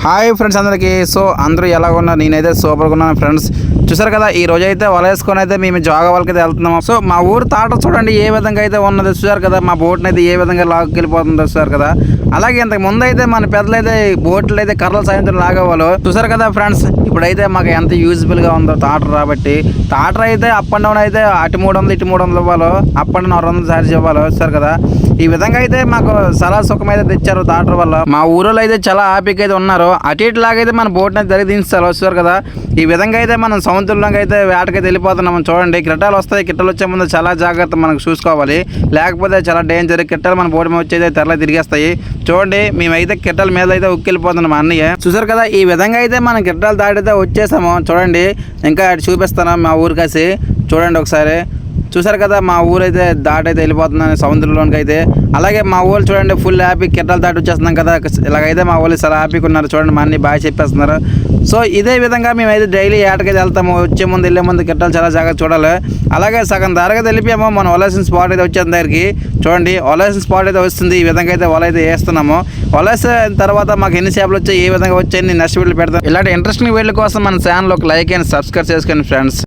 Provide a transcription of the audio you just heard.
Hi friends అందరికీ. So అందరూ ఎలా ఉన్నారు? నేనైతే సూపర్గా ఉన్నాను ఫ్రెండ్స్. చూసారు కదా, ఈ రోజు అయితే వల వేసుకొని అయితే మేము జోగా వాళ్ళకి అయితే వెళ్తున్నాము. సో మా ఊరు తాట చూడండి ఏ విధంగా అయితే ఉన్నది. చూసారు కదా, మా బోట్ని అయితే ఏ విధంగా లాక్కెళ్ళిపోతుందో చూసారు కదా. అలాగే ఇంతకు ముందు అయితే మన పెద్దలు అయితే బోట్లు అయితే కర్రల సాయంత్రం లాగేవాళ్ళు. చూసారు కదా ఫ్రెండ్స్, ఇప్పుడైతే మాకు ఎంత యూజ్ఫుల్ గా ఉందో టాటర్ కాబట్టి. టాటర్ అయితే అప్ అండ్ డౌన్ అయితే అటు 300 ఇటు 300 ఇవ్వాలి, అప్ అండ్ డౌన్ 200 ఛార్జ్ ఇవ్వాలి. చూసారు కదా, ఈ విధంగా అయితే మాకు చాలా సుఖం అయితే తెచ్చారు టాటర్ వల్ల. మా ఊరిలో అయితే చాలా హ్యాపీగా అయితే ఉన్నారు. అటు ఇటు లాగైతే మన బోట్ని అయితే జరిగి దించుతారు. వస్తారు కదా, ఈ విధంగా అయితే మనం సముద్రంలోకి అయితే వేటకైతే వెళ్ళిపోతున్నాం. చూడండి, కిట్టలు వస్తాయి. కిట్టలు వచ్చే ముందు చాలా జాగ్రత్త మనకు చూసుకోవాలి, లేకపోతే చాలా డేంజర్. కిట్టలు మన బోట్ మీద వచ్చి తెరలా తిరిగేస్తాయి. చూడండి, మేమైతే కిట్టల మీద అయితే ఉక్కెళ్ళిపోతున్నాం అన్నయ్య. చూసారు కదా, ఈ విధంగా అయితే మనం కిట్టలు దాటితే వచ్చేసాము. చూడండి, ఇంకా అటు చూపిస్తాను మా ఊరికేసి. చూడండి ఒకసారి. చూసారు కదా, మా ఊరు అయితే దాటైతే వెళ్ళిపోతుందని సముద్రంలోనికి అయితే. అలాగే మా ఊళ్ళు చూడండి ఫుల్ హ్యాపీ, కిట్టలు దాటి వచ్చేస్తున్నాం కదా. ఇలాగైతే మా ఊళ్ళు చాలా హ్యాపీగా ఉన్నారు. చూడండి, మా అన్ని బాగా చెప్పేస్తున్నారు. సో ఇదే విధంగా మేమైతే డైలీ ఏటకైతే వెళ్తాము. వచ్చే ముందు వెళ్ళే ముందు కిట్టలు చాలా జాగ్రత్త చూడాలి. అలాగే సగం దారిగా వెళ్ళిపోయాము. మనం వలేసిన స్పాట్ అయితే వచ్చేది దగ్గరికి. చూడండి, వలేసిన స్పాట్ అయితే వస్తుంది. ఈ విధంగా అయితే వల అయితే వేస్తున్నాము. వలేసిన తర్వాత మాకు ఎన్ని చేపలు వచ్చాయి, ఏ విధంగా వచ్చాయి, నెక్స్ట్ వీడియో పెడతాం. ఇలాంటి ఇంట్రెస్టింగ్ వీడియో కోసం మన ఛానల్ ఒక లైక్ అండ్ సబ్స్క్రైబ్ చేసుకోండి ఫ్రెండ్స్.